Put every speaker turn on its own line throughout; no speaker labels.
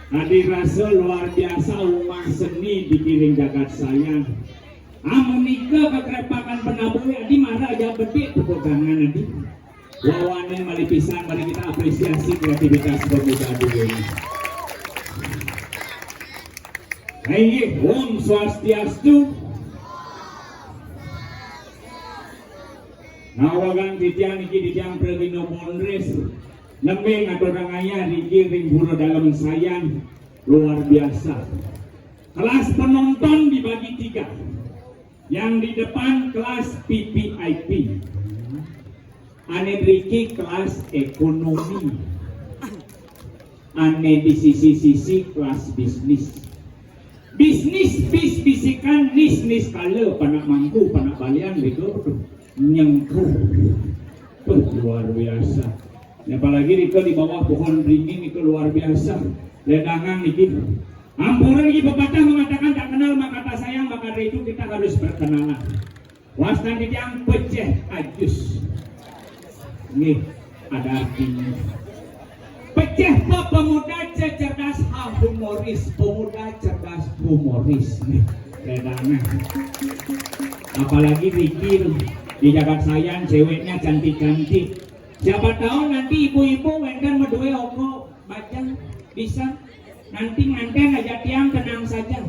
Hadirase luar biasa umat seni dikiring jagat sayang. Amunika kekrepakan penabuh adi marah aja bedit tepuk tangan adi. Wawane mali pisan, mari kita apresiasi kreativitas pemuda dulu ini. Hai, Om Swastiastu. Nawagan titian iki titian Prabino Monres. Nembe ngaturangaya riki ring buru dalam sayang luar biasa. Kelas penonton dibagi 3. Yang di depan kelas PPIP. Ane riki kelas ekonomi. Ane di sisi-sisi kelas bisnis. Bisnis bisikan nis kala panak mangku panak balian gitu nyengker. Luar biasa. Apalagi itu di bawah pohon beringin itu luar biasa. Ledangan niki. Ampura niki pepatah mengatakan tak kenal maka tak sayang, maka dari itu kita harus berkenalan. Wastan yang pecah ajus. Nih ada artinya. Pecah pemuda cerdas humoris, pemuda cerdas humoris. Nih ledangan. Apalagi pikir di jagat sayang ceweknya cantik-cantik. Siapa tahu nanti ibu-ibu wenden medue oko baca bisa nanti nganten aja tiang tenang saja.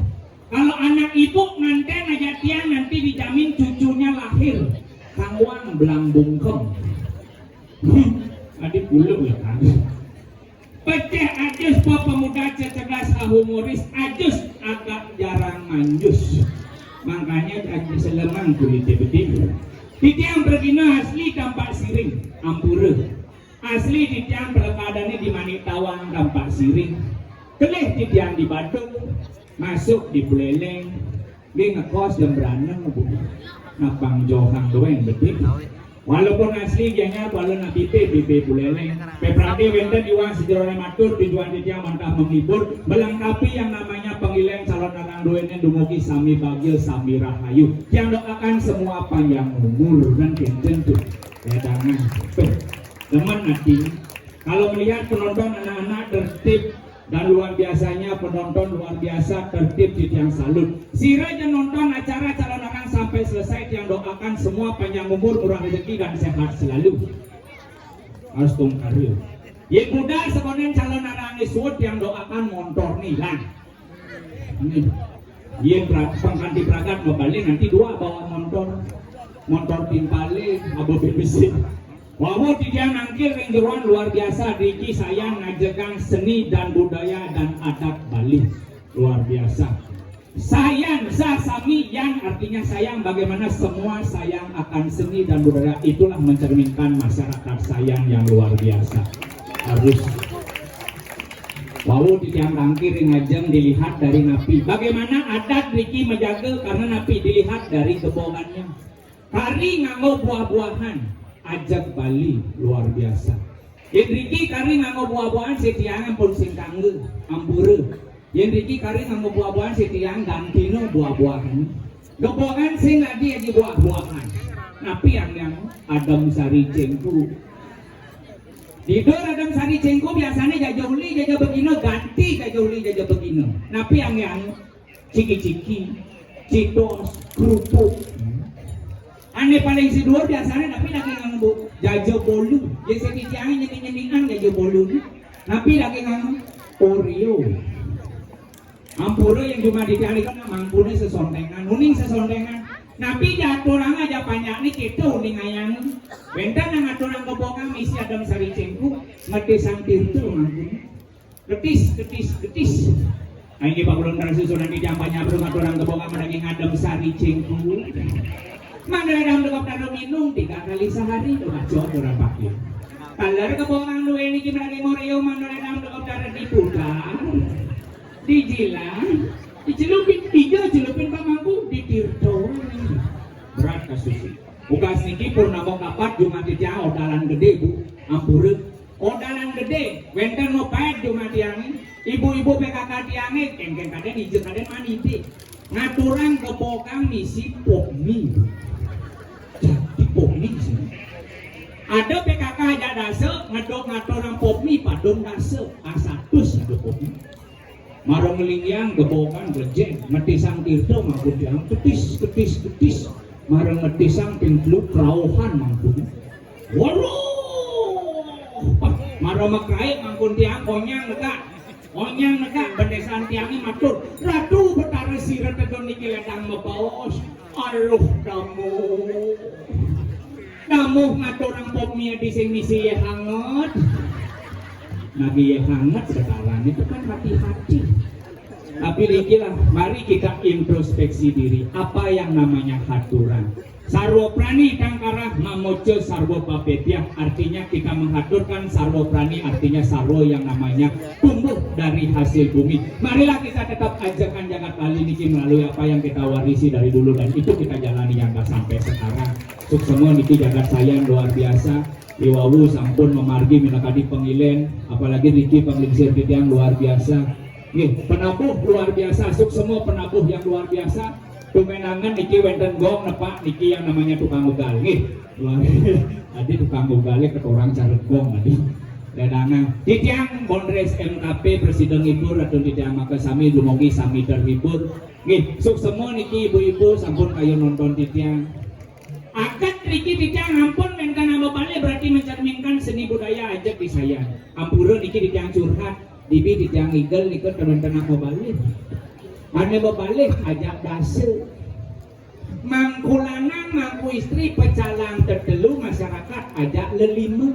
Kalau anak ibu nganten aja tiang nanti dijamin cucunya lahir kangwang belang bungkem. Adik bulu ya kan. Pecah ajus pemuda cerdas humoris ajus agak jarang manjus. Makanya ajus selemang kulit betul. Titiang bergina asli Kampak Siring, Ampura. Asli titiang berkadane di Manitawang, Kampak Siring. Kelih titiang di Badung, masuk di Buleleng. Dia ngekos dan beranang, ngapang johang doang betul. Walaupun asli gengnya walau nak pipe Buleleng. Peprati wenten diwan sejarah matur tujuan titiang mantap menghibur, melengkapi yang namanya panggilan calon orang duanya dumugi sami bagil sami rahayu. Yang doakan semua panjang umur dan kenceng tuh. Ledangan tuh. Teman nanti kalau melihat penonton anak-anak tertib dan luar biasanya penonton luar biasa tertib yang salut. Siraja nonton acara calon orang sampai selesai yang doakan semua panjang umur, murah rezeki dan sehat selalu. Harus tungkaru. Ye budak sekonen calon orang isut yang doakan motor nih lah. Ye pengganti pragat mau balik nanti 2 bawa motor timpale abo BBC. Wawo tidak nangkir ringgeruan luar biasa Riki sayang ngajegang seni dan budaya dan adat Bali luar biasa. Sayang sasami yang artinya sayang, bagaimana semua sayang akan seni dan budaya, itulah mencerminkan masyarakat sayang yang luar biasa. Harus wawo tidak nangkir ngajeng dilihat dari napi. Bagaimana adat Riki menjaga karena napi dilihat dari kebohongannya. Kari nganggo buah-buahan ajak Bali luar biasa. Yang Riki kari nganggo buah-buahan setiangan pun sing kangge Ampura. Yang Riki kari nganggo buah-buahan setiang gantino buah-buahan. Gebogan sing lagi aja buah-buahan. Napi yang Adam Sari Cengku. Di dor Adam Sari Cengku biasanya jajahuli jajah begino ganti jajahuli jajah begino. Napi yang ciki-ciki, citos, kerupuk. Ane paling si dua biasanya tapi lagi nganggo jajo bolu. Jadi setiangnya nyening-nyeningan jajo bolu. Tapi lagi nganggo Oreo. Ampura yang cuma dicarikan mampune sesondengan, uning sesondengan. Napi jatuh orang aja banyak nih kita uning ayang. Bentar nang aturan kebongang isi Adam Sari Cengku ngerti sangtir itu mampune. Ketis. Ini Pak Ulun Tarsusun nanti jampanya belum aturan kebongang menaging Adam Sari Cengku. Mana dalam dekap tanam minum 3 kali sehari tuh ngajot orang pakai. Kalau kebongang lu ini gimana lagi Oreo mana dalam dekap tanam dipudar, dijilang, dicelupin 3 celupin pamangku ditirto. Berat kasus. Ugas niki purnama kapat Jumat dia odalan gede Bu Ampura. Odalan gede, wenten mau paet Jumat tiang. Ibu-ibu PKK tiangnya kengkeng kaden hijau kaden mani deh. Ngaturan kebongang misi pokmi. Jadi popmi di sini. Ada PKK aja dase, ngatur orang popmi padung dase, asatus ada popmi. marang ngelingyang gebokan gejeng metisang tirto maupun tiang ketis marang metisang pintluk rauhan maupun waduh marang makrai maupun tiang onyang neka bendesaan tiangnya matur ratu betara sirat tedon niki ledang mabaos aluh namuh ngaturang popnya di sing misi hangat nabi hangat sekarang itu kan hati-hati. Tapi ikilah, mari kita introspeksi diri. Apa yang namanya haturan? Sarwo prani kangkarah mamojo sarwo papetiah. Artinya kita menghaturkan sarwo prani, artinya sarwo yang namanya tumbuh dari hasil bumi. Marilah kita tetap ajakan jagat kali niki melalui apa yang kita warisi dari dulu dan itu kita jalani yang sampai sekarang. Suk semua niki jagat sayang luar biasa. Iwawu sampun memargi minakadi pengilen, apalagi Riki penglingsir yang luar biasa. Nih, penabuh luar biasa, suk semua penabuh yang luar biasa. Tumenangan niki wenten gong nepak niki yang namanya tukang ugal. Nih, luar tadi tukang ugalnya ketorang caret gong tadi. Danangan titiang Bondres MKP Presiden Ibu atau titiang maka sami dumugi sami terhibur. Nih, suk semua niki ibu-ibu sampun kayu nonton titiang. Akad Riki titiang ampun menkan nama balik berarti mencerminkan seni budaya ajak di saya. Ampura niki titiang curhat, dibi titiang igel nikut teman-teman nama balik. Mana balik ajak dase. Mangkulanang mangku istri pecalang tertelu masyarakat ajak lelima.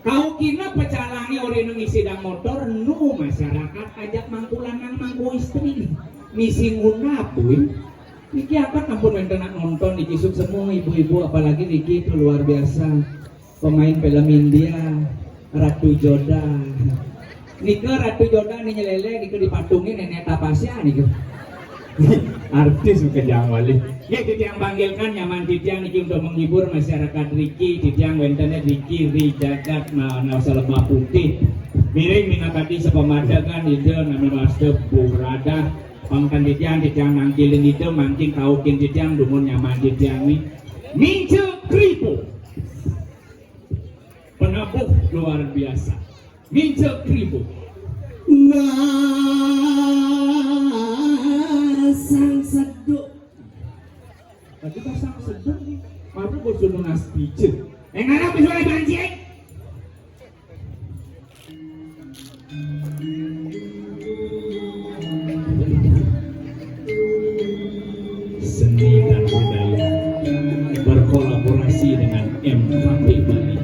Kau kira pecalangnya orang yang sidang motor nu masyarakat ajak mangkulanang mangku istri. Misi ngunapun. Niki apa ampun mentenak nonton Niki suk semua ibu-ibu apalagi Niki itu luar biasa pemain film India Ratu Joda. Niki Ratu Joda nih nyelele Niki dipatungin nenek tapasya Niki. Artis kejang wali. Ya titiang panggilkan nyaman titiang Niki untuk menghibur masyarakat Riki titiang wentennya Riki Rijagat nasa lebah putih. Miring minakati sepemadakan itu namanya Master Burada. Pangkan titiang nangkilin itu mangking kaukin titiang dumun nyaman titiang ini mince kripo penabuh luar biasa mince kripo sang seduk tadi pas sang seduk nih malu bosan nunas pijet ngarapisuai banjir seni dan budaya berkolaborasi dengan MKP Bali.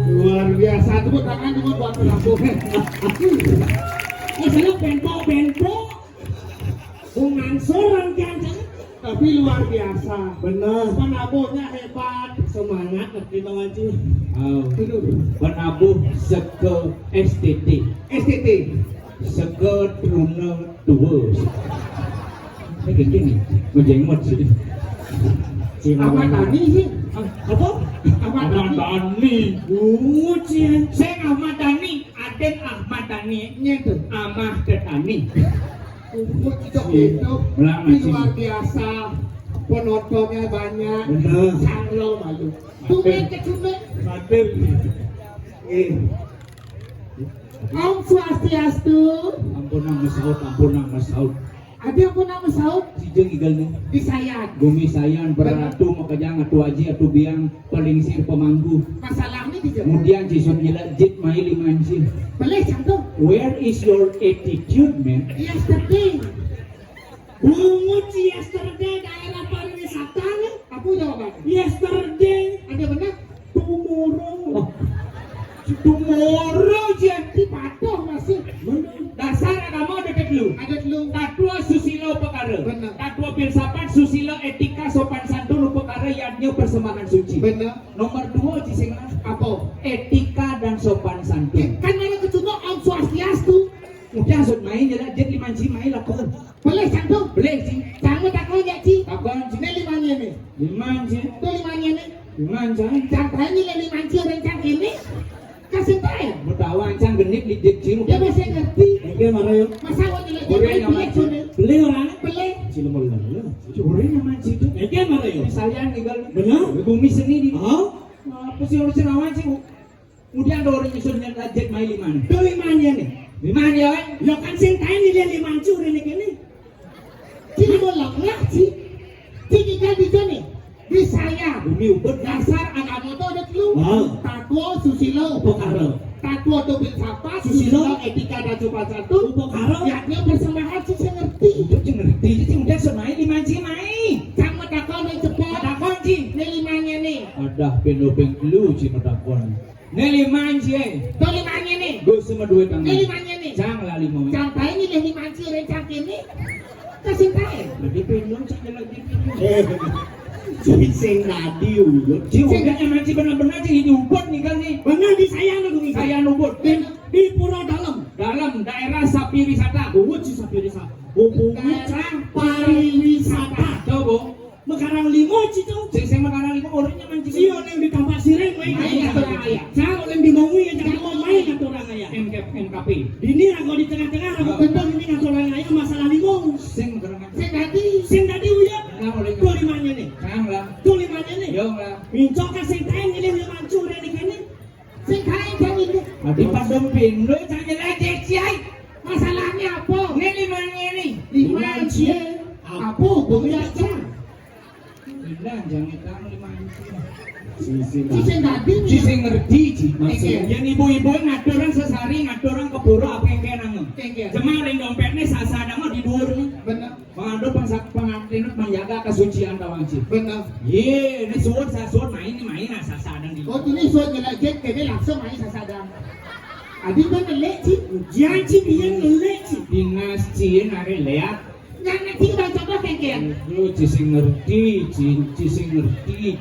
Luar biasa, tepuk tangan dulu buat pelaku.
Sana bento Bung Mansur kan.
Tapi luar biasa.
Bener.
Penabuhnya hebat.
Semangat kita ngaji.
Penabuh seke STT
STT.
seke truna tua. Ini kayak gini, ngejenggot sih.
Ahmad Dhani sih.
Apa?
Ahmad Dhani.
Cian.
Saya Ahmad Dhani, Aden Ahmad Dhani,
Nyet.
Ahmad Dhani.
Cocok itu. Ini luar biasa. Penontonnya banyak.
Bener.
Sanglo malu. Tumben ke tumben.
Mater.
Om Swastiastu.
Ampunang Masaud.
Ada apa nama Saud?
Si jeung igalnya.
Disayat.
Bumi sayan beratu makajang atu aji atu biang pelingsir pemanggu.
Masalahnya di jam.
Kemudian siswa gila jit mai limansin.
Boleh cantum.
Where is your attitude, man?
Yesterday.
Bungut yesterday daerah pariwisata nih.
Apa jawabannya?
Yesterday.
Ada benar?
Tomorrow.
Tomorrow jadi
Patuh masih.
dasar agama dekat lu.
Ada dulu.
Tatua susilo perkara.
Benar.
Tatua filsafat susilo etika sopan santun perkara yadnya persembahan suci.
Benar.
Nomor 2 cisengah
Apa?
etika dan sopan santun.
Kan mana kecuno Om Swastiastu.
Udah sud main jadi jet limanci main lah kau.
Boleh cantum.
Boleh sih.
Jangan takut ya Ci.
Apaan sih?
Ini limanya nih.
Limanci.
Itu limanya nih.
Limanci.
Jangan ini limanci rencang ini. Kasih tahu.
Bertawan cang genit lidik cium.
Dia masih ngerti.
Oke, Mario.
Masa awak nilai
Boleh
jadi
nyaman,
pilih
Ci.
cune.
Beli orang.
Boleh.
Cilemol lah.
Curi limanci itu.
Oke, Mario.
Misalnya tinggal
Benar?
bumi seni di.
Oh,
Apa sih orang Cinawan sih? Kemudian ada orang nyusunnya jet main liman.
itu limanya nih.
Liman ya kan?
Lo kan sing tahu nih dia limancu ini kene.
Ci bolak lah Ci. Ci tinggal di sini. Di saya.
Bumi ubud
Dasar agama itu ada dulu.
Wow.
Takwa susilo.
Upokaro.
Takwa itu filsafat.
Susilo.
Susilo etika dan sopan santun.
Upokaro.
Yaknya persembahan sih saya ngerti.
Hidup sih ngerti sih udah semai limanci main.
Sama takwa yang cepat.
Ada kunci.
Ini limanya nih.
Ada penopeng lu sih medakon. Nih limanci
Itu limanya nih.
gue sama dua tangan.
Ini limanya nih.
Jangan lah lima.
Sampai ini nih limanci rencang ini. Kasih tahu.
Jadi pendong saja lagi.
Jadi sing radio yo.
Jiwa kan limanci benar-benar sih di ubud nih kan nih.
Benar di saya nih Bung.
Saya ubud.
Di Pura Dalam.
Dalam daerah sapi wisata.
Bungut sih sapi desa. Bungut
Daerah pariwisata.
Coba.
Mekarang limo citu.
Sing makanan lima orangnya mancing.
Sio yang di Tampak Sireng main
Main aturang aya.
Cara yang di Mongwi ya jangan mau main aturang aya.
NKP.
Ini aku di tengah-tengah aku betul ini aturang aya masalah limo.
Sing makanan.
Saya tadi.
Sing tadi uya.
Nah oleh
Tuh limanya nih.
Kang lah.
Tuh limanya nih.
Yo lah.
Mincok ka sing taen ini limancur ini kene.
Saya kain jam ini.
Adi padang pindo jangan lagi ciai.
Masalahnya apa?
Ini limanya nih.
Limanci. Apa? Bumi aja.
Bilang jangan kamu limanci.
Sisi
Ci saya tadi.
Ci sing ngerti ci.
Maksudnya?
Yang ibu-ibu ngadoran sesari ngadoran keburu apa yang kena nang.
Kengke.
Jemarin dompetnya sasada mah di dhuwurnya.
Benar.
Mengadu pengantin menjaga kesucian tawang ci.
Benar.
Ye, ini suwun sasuwun main sasada di.
Oh ini soal ngelajek kene langsung main sasadang. Adi mana lek Ci?
janji dia ngelek sih.
Dinas cien are leak.
Yang nanti kita coba kengke.
Lu ci sing ngerti, ci sing ngerti,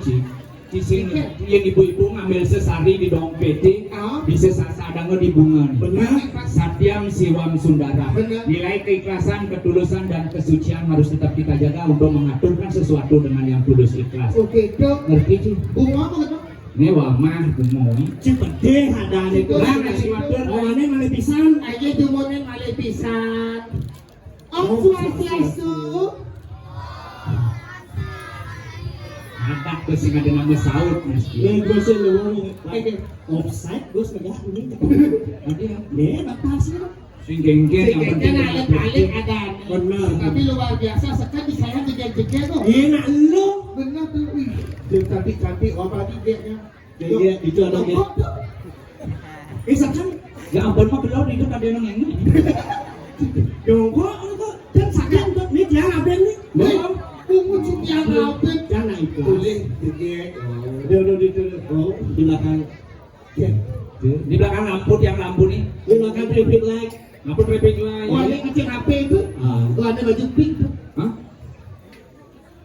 ci sing ngerti. Yang ibu-ibu ngambil sesari di dompet,
Ah.
bisa sasada di bungan.
Benar.
Satyam Siwam Sundara.
Benar.
Nilai keikhlasan, ketulusan dan kesucian harus tetap kita jaga untuk mengaturkan sesuatu dengan yang tulus ikhlas.
Oke dok.
Ngerti ci?
Bunga apa dok?
Ini wamah gemoy.
Cepede hadane
Itu.
Nah, kasih matur.
Awane male pisan.
Ayo dumonen malih pisan. Om Swastiastu.
Ada tuh sing ada nama Saud mas.
Le Gus lu offside Gus megah ini.
Ada ya.
Le bapak sih.
Sing genggen yang
Kengke
penting.
alik-alik ada.
Benar.
Tapi luar biasa sekali saya jejak-jejak kok.
Enak lu.
Benar tuh. Wih. Dia cantik-cantik apa digeknya.
Iya, itu ada dia. Misalkan
Ya ampun mah belum itu ada yang ini.
yo kok dan sakan tuh nih jangan aben nih.
Wih. Bunga cuci yang rapi.
Jangan
Tulis tiket.
Di belakang.
Di belakang lampu nih.
Di belakang traffic light.
Lampu traffic light.
Oh, ini kecil HP itu.
Ah.
Oh, ada baju pink tuh.
Hah?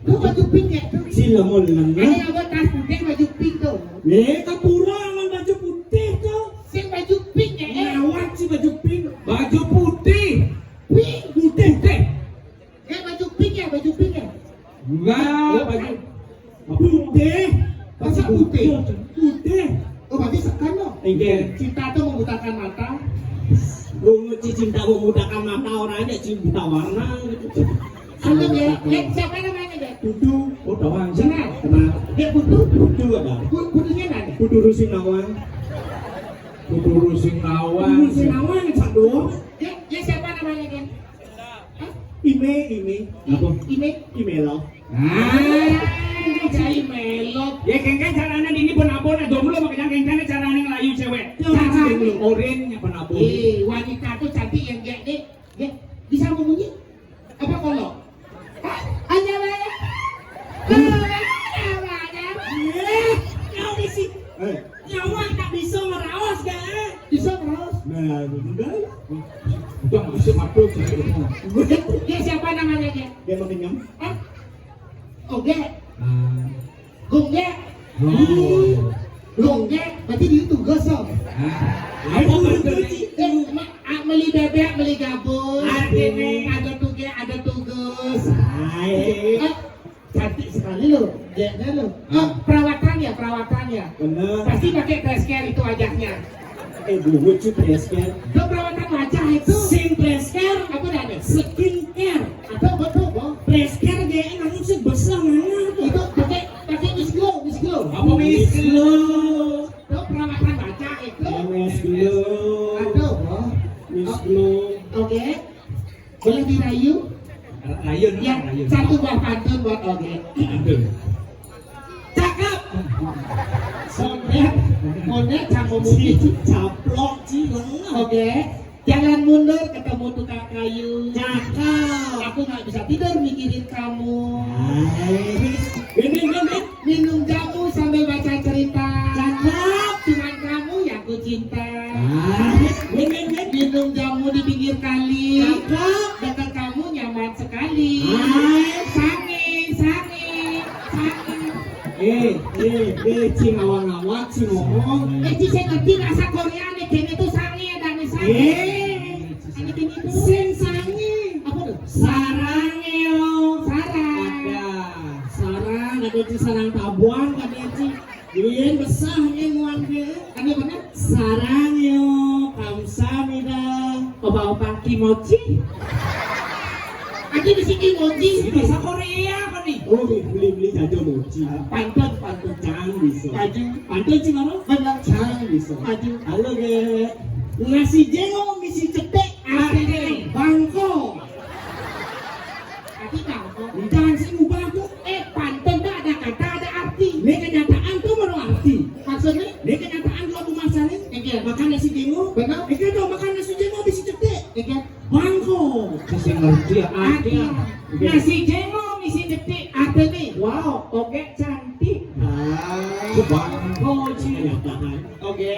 Tuh baju pink ya tuh.
Sila mo lang
Ada yang buat tas putih baju pink tuh.
Kapura ang baju putih tuh.
Sing baju pink ya.
Ngawat si baju pink.
Baju putih.
Pink.
Putih.
Baju pink ya, baju pink ya.
Enggak, baju
Putih.
Masa putih?
Putih.
Oh, berarti sekan loh.
Iya.
Cinta tuh membutakan mata.
Cinta memudahkan mata orangnya cinta warna gitu.
Halo ya, siapa namanya ya?
Kudu.
oh doang sih.
Kenal?
Kenal.
Dia butuh.
Kudu ada.
Butuhnya nanya.
Kudu Rusinawang.
Kudu Rusinawang.
Rusinawang satu.
Dia siapa namanya dia?
Ime.
Apa?
Ini
Lo.
cai melok.
Ya kengkeng caranya ini penabon jomblo makanya kengkengnya caranya ngelayu cewek.
Caranya.
Orennya penabon.
Wanita tuh cantik yang kayak deh. Ya, bisa ngomongnya? Apa kolok? Hah? Hanya banyak.
Kau isi. Nyawa tak bisa merawas gak?
Bisa terus.
Nah, udah.
Udah nggak bisa masuk cewek itu.
Dia siapa namanya dia?
Dia mau kenyang.
Hah? Oke.
Ah.
Gongge.
Oh.
Gongge. Berarti dia tugas sob.
Apa berarti?
Beli bebek, beli gabus.
Artinya.
Ada tugas.
Hai.
Cantik sekali loh, dia loh. Perawatannya.
Bener.
Pasti pakai dress care itu wajahnya.
Buat cuy preskar.
Itu perawatan wajah itu.
Sing preskar.
Apa namanya?
Skincare.
Atau betul.
Preskar dia langsung sebesar mana tuh?
Itu pakai Miss Glow.
Apa Miss
Glow?
Itu perawatan wajah itu.
Miss Glow.
Aduh,
Miss Glow.
oke. Boleh dirayu?
Rayun.
Ya, satu buah pantun buat Oge. Cakep. Monet campur mungkin.
Caplok cileng.
Oke. Jalan mundur ketemu tukang kayu.
Cakep.
Aku nggak bisa tidur mikirin kamu.
Hai.
Minum jamu sambil baca cerita.
Cakep.
Cuman kamu yang ku cinta.
Minum
Minum jamu di pinggir kali.
Cakep.
Dekat kamu nyaman sekali.
Hai.
Sange.
Cing awang-awang, cing ngomong.
Saya ngerti rasa Korea nih, kayaknya tuh sange dan sange. Ini gini tuh.
Sing sangi.
Apa tuh?
Sarangeo.
Sarang.
Sarang, ada di sarang tabuan, kan ya Ci. Yen besar nih muang ke.
Ini benar?
Sarangeo, kamsahamnida.
Opa-opa kimochi. Aku di sini mochi.
Bahasa Korea kan nih?
Oh, beli jajo mochi.
Pantun.
Jangan bisa.
Baju.
Pantun Ci Maro?
Benar.
Jangan bisa.
Baju.
Halo ge. Nasi jengol misi cetek.
Arti.
Bangko.
Arti bangko.
Jangan sih mubah tuh.
Pantun tuh ada kata, ada arti.
Ini kenyataan tuh baru arti.
Maksudnya?
Ini kenyataan kalau aku masarin.
Iya.
Makan nasi jengol.
Benar.
Ini dong makan nasi jengol misi cetek.
Iya.
Bangko.
Saya ngerti ya.
Arti. Nasi jengol misi detik. Arti nih.
Wow,
Oke, cantik.
Bangko sih.
Kenyataan.
Oke.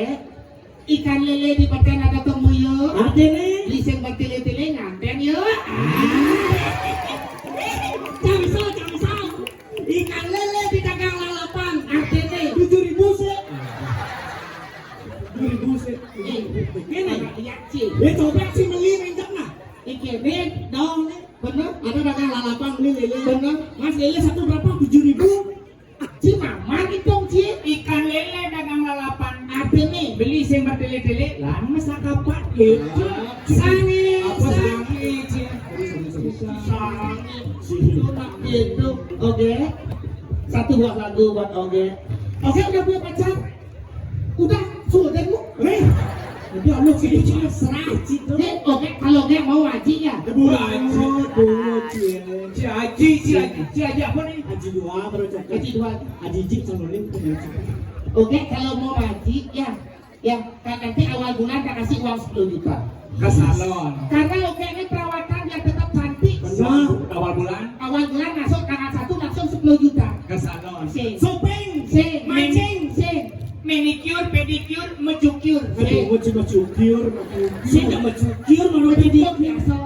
Ikan lele di paten ada temuyo.
Arti nih.
Liseng bertele-tele nganten yuk. Camsel.
Ikan lele di dagang lalapan.
Arti nih.
7.000 sih. 7.000 sih.
Ini ya cil.
Coba sih beli mencak nah.
Iki nih.
Dong nih.
Bener.
Ada dagang lalapan beli lele.
Bener.
Mas lele satu berapa? 7.000.
Ci mama dong ci.
Ikan lele dagang lalapan.
Arti nih.
Beli sing bertele-tele.
Lama sakapat gitu.
Sange.
Apa sange sih?
Itu. Oke. Satu buat lagu buat Oge. Oke udah punya pacar? Udah. Sudah bu.
Udah lu sih serah citu.
Oke kalau Oge mau wajib ya.
Si Haji apa nih?
Haji 2 baru cocok.
Haji 2.
Haji Jik sama Lim punya cocok.
Oke kalau mau wajib ya. Ya kan nanti awal bulan tak kasih uang 10 juta.
Ke salon.
Karena Oge ini perawatan yang tetap cantik.
Benar.
Awal bulan.
Awal bulan masuk tanggal 1 langsung 10 juta.
Ke salon.
Sing.
Shopping,
Sing.
mancing,
Sing.
Manicure, pedicure, mencukur.
aduh, macam-macam, sih nggak macam-macam, malah
Pedicure
pedicure.
biasa.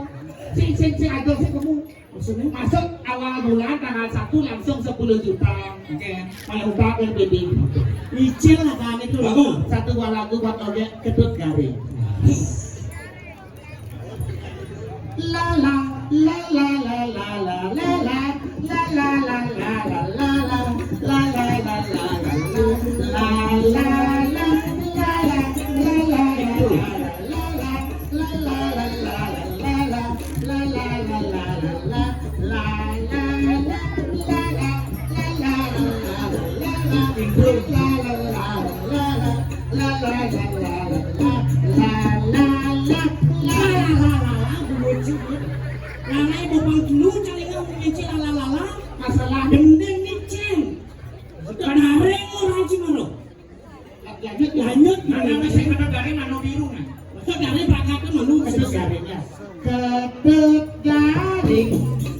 Sing, aduh, sing kamu.
Maksudnya?
Masuk awal bulan tanggal 1 langsung 10 juta.
Oke.
Kalau udah LPD.
Icil lah kan itu lagu.
Satu buah lagu buat Oge Ketut Garing. La la la la la la la la la la la la la la la la la la la
Lalai bopang dulu cari kamu nyicil ala-ala.
masalah
Gendeng nyicil. Kadang orang cimano. Lanjut,
Mana bisa kata garing, mana biru kan?
dari prakaknya manu
Ketut Garingnya. Ketut Garing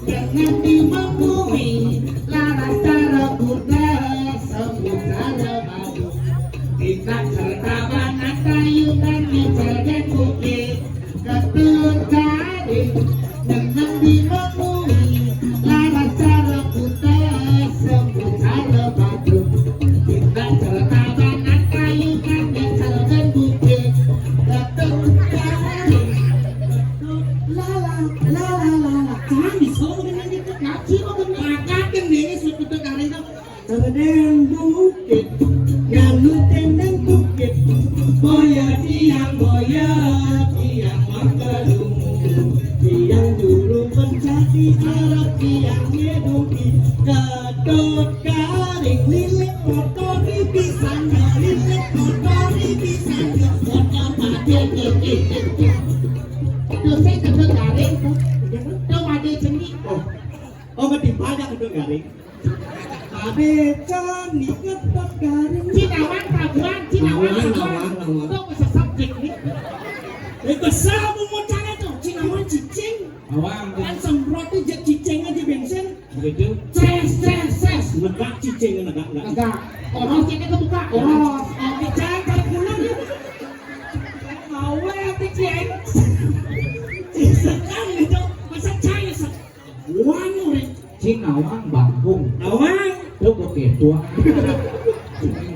dengan dimengkumi laras cara Buddha seputar madu. Kita serta banat kayu dan dijaga bukit. Ketut Garing dengan dimengkumi laras cara Buddha seputar madu. Kita serta banat kayu dan dijaga bukit. Ketut Garing
Jangan disuruh dengan itu.
ngaji kok bener.
Prakaknya nih sebetulnya kali itu. Tendang bukit, ngalung tendang bukit. Boya tiang makelung. Tiang dulu menjadi Arab, tiang ngeduki. Ketut Garing, lilit motor di pisangnya, lilit motor di pisangnya. Motor padi
Terus saya Ketut Garing tuh ada jenis.
Oh, ketimpa aja Ketut Garing. Ade cani Ketut Garing.
Cinawan Prabuan,
Lawang.
tuh bisa subjek nih.
Kesal mau cara tuh, Cinawan cicing.
Awang,
Kan semprotnya jet cicing aja bensin.
begitu.
Ses.
Negak cicing negak.
Agak. Oros ini kebuka. Oros.
Bicara dari pulang ya.
Awe cicing.
Sekarang itu masa cahaya sek. Wanuri.
Cinawang Bangkung.
Awang.
Itu kok ketua.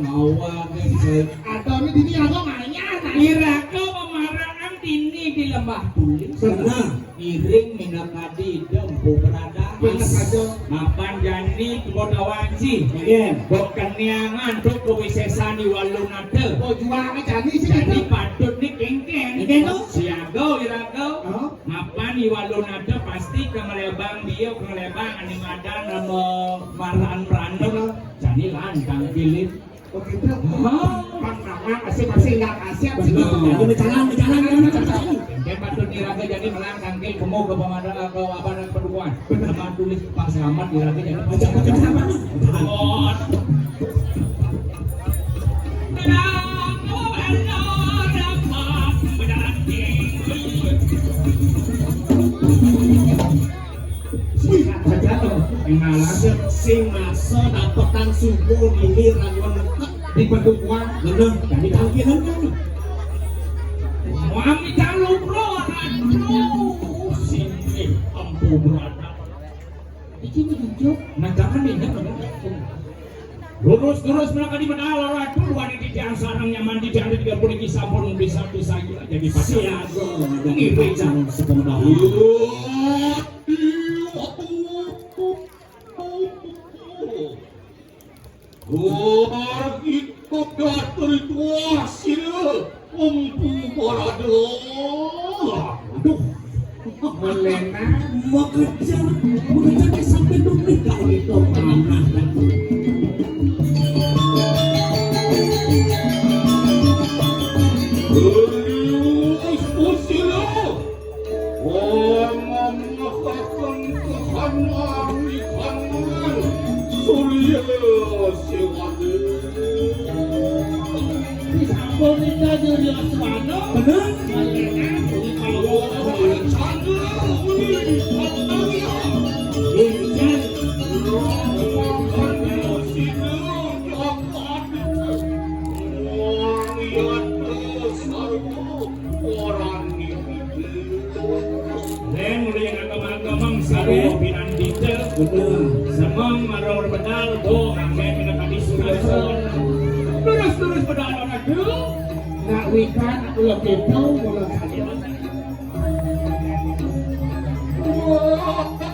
Ngawang yang
Atau ini dini aku mainnya.
Kira kau pemarangan dini di lembah tulis.
Pernah.
Iring minakadi dempu berada.
Mana saja.
Mapan jani kemodawanci.
Again.
Bok keniangan tuh kewisesan di walunate.
Oh jualan jadi sih
Jadi
itu.
patut nih kengkeng.
Kengkeng tuh?
Siago, iragau.
Oh.
Mapan di walunate pasti kemelebang dia kemelebang animadan nama maraan random. Jadi lantang pilih.
Oke bro.
Oh.
Mana masing-masing nggak kasih sih.
Benar.
Berjalan.
Kengkeng patut iraga jadi melang kangkeng kemo ke pemadaan ke apa pedukuhan. Sama tulis Pak Selamat iraga jadi
Baca sama.
Oh.
Singkat saja tuh.
Yang
Sing maso dapetan subuh ini rawan
Di pedukuhan.
bener dari kangkiran kan.
Mami kalau bro, aduh, sini ampu berada.
Iki menunjuk.
Nah jangan ini lurus mereka di pedal orang itu luar di tiang sarang nyaman di tiang 30 kisah pun bisa jadi pasien.
Siago.
Ini
Jangan sepenuhnya.
Luar itu dari tua sila empu berada.
Aduh.
Melena.
Bekerja sampai duplik kau itu pernah.
Terus sila. Mengatakan kehanan ikan surya sewade.
Bonita Julio Asmano.
Benar?
Melena.
Chandra,
Ini kan.
gamang-gamang saru pinandita. Semang maror bedal do angge kena kadis Terus bedal na do.
Nak wikan ulah kepo ulah saja.
Wah,